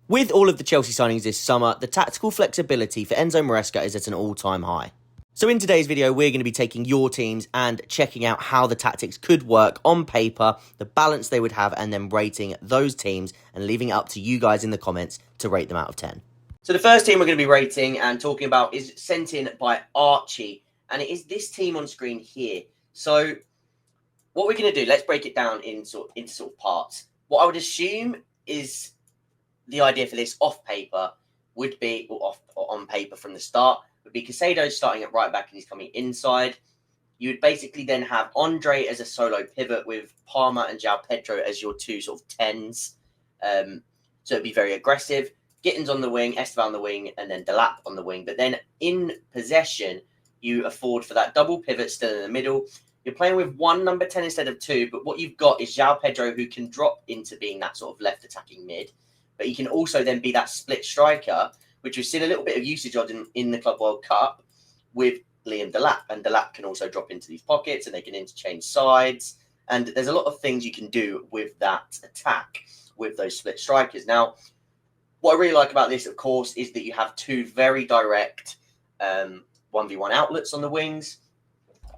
With all of the Chelsea signings this summer, the tactical flexibility for Enzo Maresca is at an all-time high. So in today's video, we're going to be taking your teams and checking out how the tactics could work on paper, the balance they would have, and then rating those teams and leaving it up to you guys in the comments to rate them out of 10. So the first team we're going to be rating and talking about is sent in by Archie, and it is this team on screen here. So what we're going to do, let's break it down into sort of parts. What I would assume is the idea for this off paper would be, or on paper from the start, would be Caicedo starting at right back and he's coming inside. You would basically then have Andre as a solo pivot with Palmer and João Pedro as your two sort of 10s. So it'd be very aggressive. Gittins on the wing, Esteban on the wing, and then Delap on the wing. But then in possession, you afford for that double pivot still in the middle. You're playing with one number 10 instead of two, but what you've got is João Pedro who can drop into being that sort of left attacking mid. But he can also then be that split striker, which we've seen a little bit of usage of in the Club World Cup with Liam Delap. And Delap can also drop into these pockets and they can interchange sides. And there's a lot of things you can do with that attack with those split strikers. Now, what I really like about this, of course, is that you have two very direct 1v1 outlets on the wings.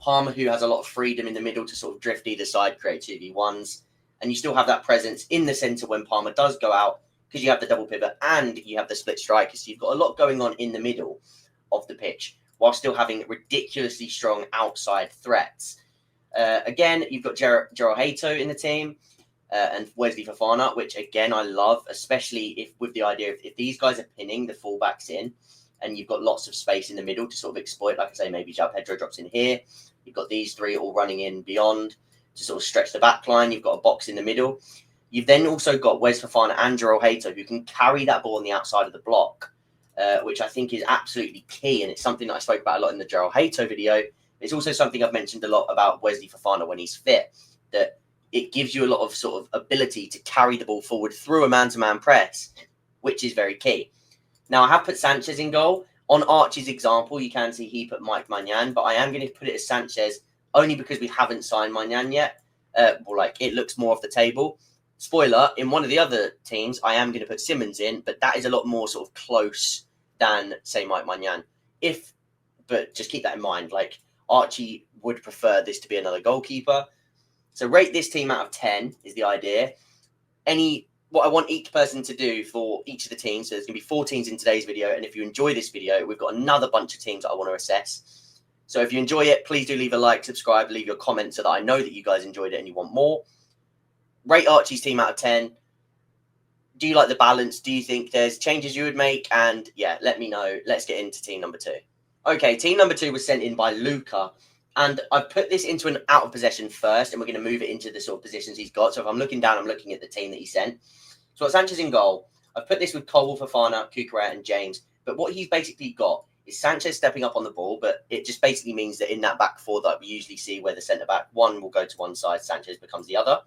Palmer, who has a lot of freedom in the middle to sort of drift either side, create 2v1s. And you still have that presence in the centre when Palmer does go out, because you have the double pivot and you have the split striker. So you've got a lot going on in the middle of the pitch while still having ridiculously strong outside threats. Again, you've got João Hato in the team and Wesley Fofana, which, again, I love, especially if with the idea if these guys are pinning the fullbacks in and you've got lots of space in the middle to sort of exploit. Like I say, maybe João Pedro drops in here. You've got these three all running in beyond to sort of stretch the back line. You've got a box in the middle. You've then also got Wes Fofana and João Hato who can carry that ball on the outside of the block, which I think is absolutely key. And it's something that I spoke about a lot in the João Hato video. It's also something I've mentioned a lot about Wesley Fofana when he's fit, that it gives you a lot of sort of ability to carry the ball forward through a man-to-man press, which is very key. Now, I have put Sanchez in goal. On Archie's example, you can see he put Mike Maignan, but I am going to put it as Sanchez only because we haven't signed Maignan yet. It looks more off the table. Spoiler, in one of the other teams, I am going to put Simmons in, but that is a lot more sort of close than, say, Mike Maignan. But just keep that in mind. Like, Archie would prefer this to be another goalkeeper. So rate this team out of 10 is the idea. What I want each person to do for each of the teams, so there's going to be 4 teams in today's video, and if you enjoy this video, we've got another bunch of teams that I want to assess. So if you enjoy it, please do leave a like, subscribe, leave your comment so that I know that you guys enjoyed it and you want more. Rate Archie's team out of 10. Do you like the balance? Do you think there's changes you would make? And yeah, let me know. Let's get into team number 2. Okay, team number 2 was sent in by Luca. And I've put this into an out of possession first, and we're going to move it into the sort of positions he's got. So if I'm looking down, I'm looking at the team that he sent. So got Sanchez in goal. I've put this with Cole, Fofana, Cucurella, and James. But what he's basically got is Sanchez stepping up on the ball, but it just basically means that in that back four that we usually see where the centre-back, one will go to one side, Sanchez becomes the other.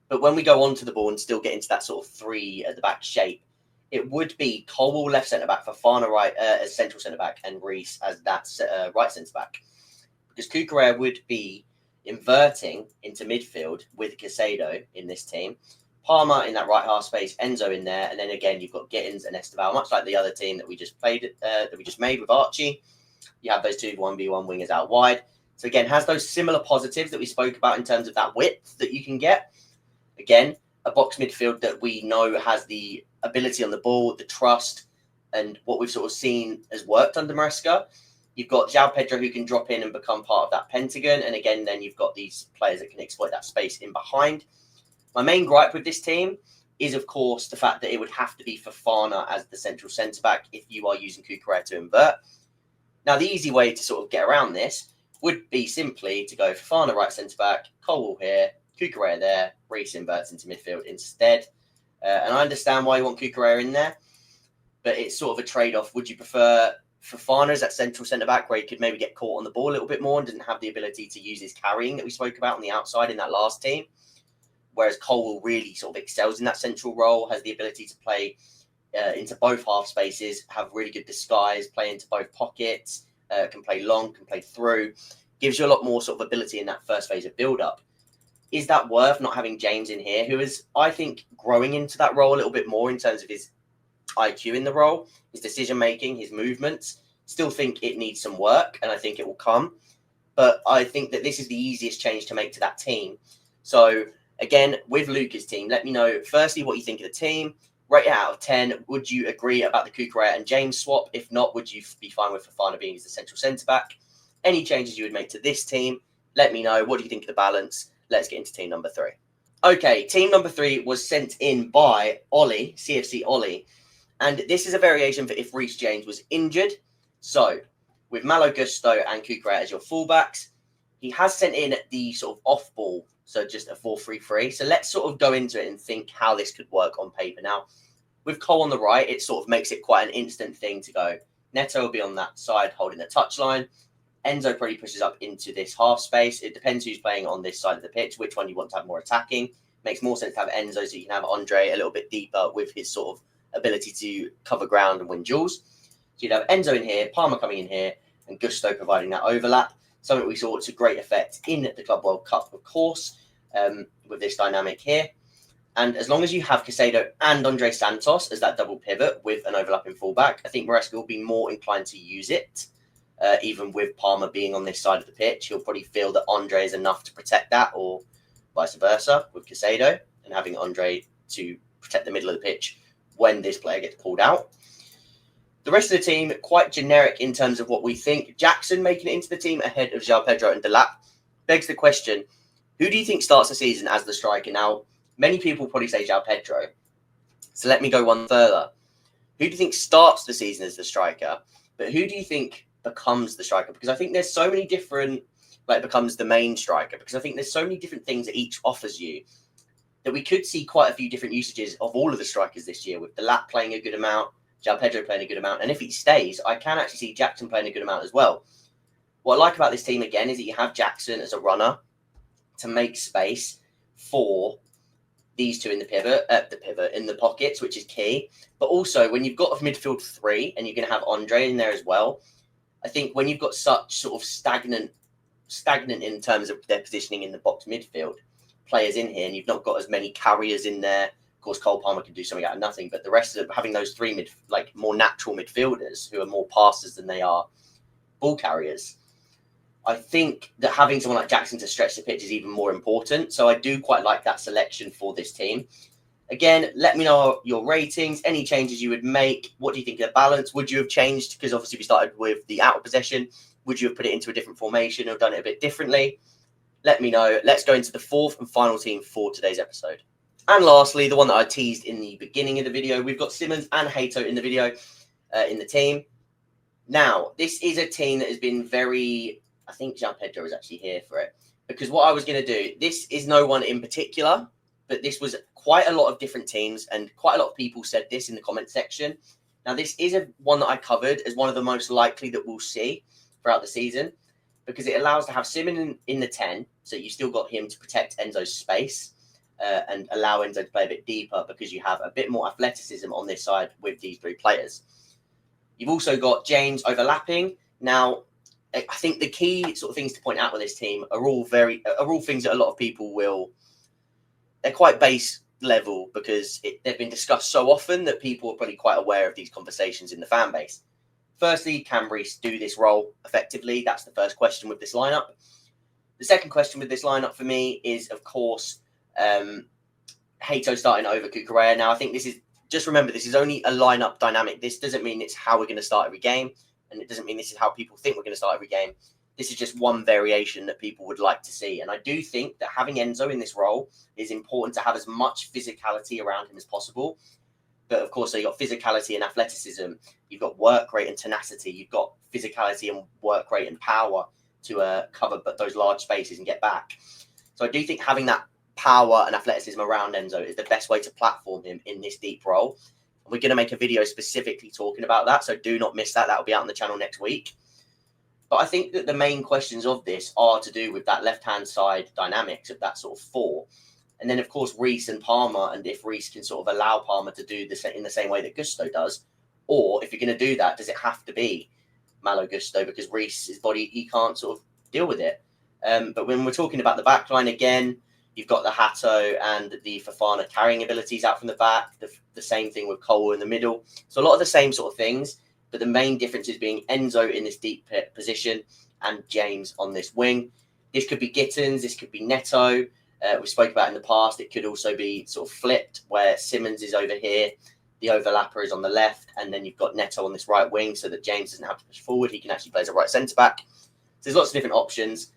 But when we go onto the ball and still get into that sort of 3 at the back shape, it would be Colwell left centre-back, Fofana right as central centre-back, and Reece as that right centre-back. Because Cucurella would be inverting into midfield with Caicedo in this team. Palmer in that right half space, Enzo in there, and then again you've got Gittins and Esteban, much like the other team that we just played, that we just made with Archie. You have those two 1v1 wingers out wide. So again, has those similar positives that we spoke about in terms of that width that you can get. Again, a box midfield that we know has the ability on the ball, the trust, and what we've sort of seen has worked under Maresca. You've got João Pedro who can drop in and become part of that pentagon. And again, then you've got these players that can exploit that space in behind. My main gripe with this team is, of course, the fact that it would have to be Fofana as the central centre-back if you are using Cucurella to invert. Now, the easy way to sort of get around this would be simply to go Fofana right centre-back, Colwell here, Cucurella there, Reece inverts into midfield instead. And I understand why you want Cucurella in there, but it's sort of a trade-off. Would you prefer Fofana as that central centre-back where he could maybe get caught on the ball a little bit more and didn't have the ability to use his carrying that we spoke about on the outside in that last team? Whereas Colwell really sort of excels in that central role, has the ability to play into both half spaces, have really good disguise, play into both pockets, can play long, can play through, gives you a lot more sort of ability in that first phase of build-up. Is that worth not having James in here, who is, I think, growing into that role a little bit more in terms of his IQ in the role, his decision making, his movements. Still think it needs some work, and I think it will come. But I think that this is the easiest change to make to that team. So again, with Luca's team, let me know firstly what you think of the team. Rate it out of 10. Would you agree about the Cucurella and James swap? If not, would you be fine with Fofana being as the central centre back? Any changes you would make to this team? Let me know. What do you think of the balance? Let's get into team number 3. Okay, team number 3 was sent in by Ollie, CFC Ollie. And this is a variation for if Reece James was injured. So, with Malo Gusto and Cucurella as your fullbacks, he has sent in the sort of off ball, so just a 4-3-3. So let's sort of go into it and think how this could work on paper. Now, with Cole on the right, it sort of makes it quite an instant thing to go. Neto will be on that side holding the touchline. Enzo probably pushes up into this half space. It depends who's playing on this side of the pitch, which one you want to have more attacking. Makes more sense to have Enzo so you can have Andre a little bit deeper with his sort of ability to cover ground and win duels. So you'd have Enzo in here, Palmer coming in here, and Gusto providing that overlap. Something we saw to great effect in the Club World Cup, of course, with this dynamic here. And as long as you have Caicedo and Andre Santos as that double pivot with an overlapping fullback, I think Maresca will be more inclined to use it. Even with Palmer being on this side of the pitch, he'll probably feel that Andre is enough to protect that, or vice versa with Caicedo, and having Andre to protect the middle of the pitch when this player gets pulled out. The rest of the team, quite generic in terms of what we think. Jackson making it into the team ahead of João Pedro and Delap begs the question, who do you think starts the season as the striker? Now, many people probably say João Pedro. So let me go one further. Who do you think starts the season as the striker? But who do you think becomes the striker? Because I think there's so many different, becomes the main striker. Because I think there's so many different things that each offers you that we could see quite a few different usages of all of the strikers this year, with Delap playing a good amount, João Pedro playing a good amount. And if he stays, I can actually see Jackson playing a good amount as well. What I like about this team, again, is that you have Jackson as a runner to make space for these two in the pivot, in the pockets, which is key. But also, when you've got a midfield 3 and you're going to have Andre in there as well, I think when you've got such sort of stagnant in terms of their positioning in the box midfield, players in here, and you've not got as many carriers in there. Of course, Cole Palmer can do something out of nothing, but the rest of having those 3 more natural midfielders who are more passers than they are ball carriers, I think that having someone like Jackson to stretch the pitch is even more important. So I do quite like that selection for this team. Again, let me know your ratings, any changes you would make. What do you think of the balance? Would you have changed? Because obviously we started with the out of possession. Would you have put it into a different formation or done it a bit differently? Let me know. Let's go into the 4th and final team for today's episode. And lastly, the one that I teased in the beginning of the video, we've got Simmons and Hato in the video, in the team. Now, this is a team that has been very... I think João Pedro is actually here for it. Because what I was going to do, this is no one in particular, but this was quite a lot of different teams, and quite a lot of people said this in the comment section. Now, this is one that I covered as one of the most likely that we'll see throughout the season, because it allows to have Simmons in the 10, so you still got him to protect Enzo's space and allow Enzo to play a bit deeper, because you have a bit more athleticism on this side with these 3 players. You've also got James overlapping. Now, I think the key sort of things to point out with this team are all things that a lot of people they're quite base level, because they've been discussed so often that people are probably quite aware of these conversations in the fan base. Firstly, can Reece do this role effectively? That's the first question with this lineup. The second question with this lineup for me is, of course, Hato starting over Cucurella. Now, I think just remember, this is only a lineup dynamic. This doesn't mean it's how we're going to start every game. And it doesn't mean this is how people think we're going to start every game. This is just one variation that people would like to see. And I do think that having Enzo in this role is important to have as much physicality around him as possible. But of course, so you've got physicality and athleticism. You've got work rate and tenacity. You've got physicality and work rate and power to cover those large spaces and get back. So I do think having that power and athleticism around Enzo is the best way to platform him in this deep role. We're going to make a video specifically talking about that, so do not miss that. That'll be out on the channel next week. But I think that the main questions of this are to do with that left-hand side dynamics of that sort of 4. And then, of course, Reece and Palmer, and if Reece can sort of allow Palmer to do this in the same way that Gusto does, or if you're going to do that, does it have to be Malo Gusto? Because Reece's body, he can't sort of deal with it. But when we're talking about the back line again, You've got the Hato and the Fofana carrying abilities out from the back. The same thing with Cole in the middle. So a lot of the same sort of things, but the main difference is being Enzo in this deep position and James on this wing. This could be Gittins, this could be Neto. We spoke about in the past. It could also be sort of flipped, where Simmons is over here, the overlapper is on the left, and then you've got Neto on this right wing, so that James doesn't have to push forward. He can actually play as a right centre back. So there's lots of different options.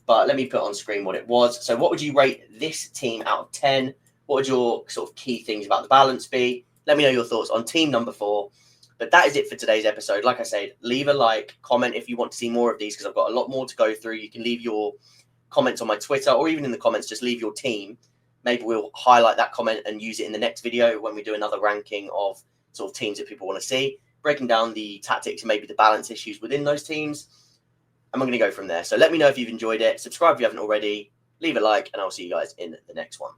But let me put on screen what it was. So what would you rate this team out of 10? What would your sort of key things about the balance be? Let me know your thoughts on team number 4. But that is it for today's episode. Like I said, leave a like, comment if you want to see more of these, because I've got a lot more to go through. You can leave your comments on my Twitter, or even in the comments, just leave your team. Maybe we'll highlight that comment and use it in the next video when we do another ranking of sort of teams that people want to see, breaking down the tactics and maybe the balance issues within those teams. I'm going to go from there. So let me know if you've enjoyed it. Subscribe if you haven't already. Leave a like, and I'll see you guys in the next one.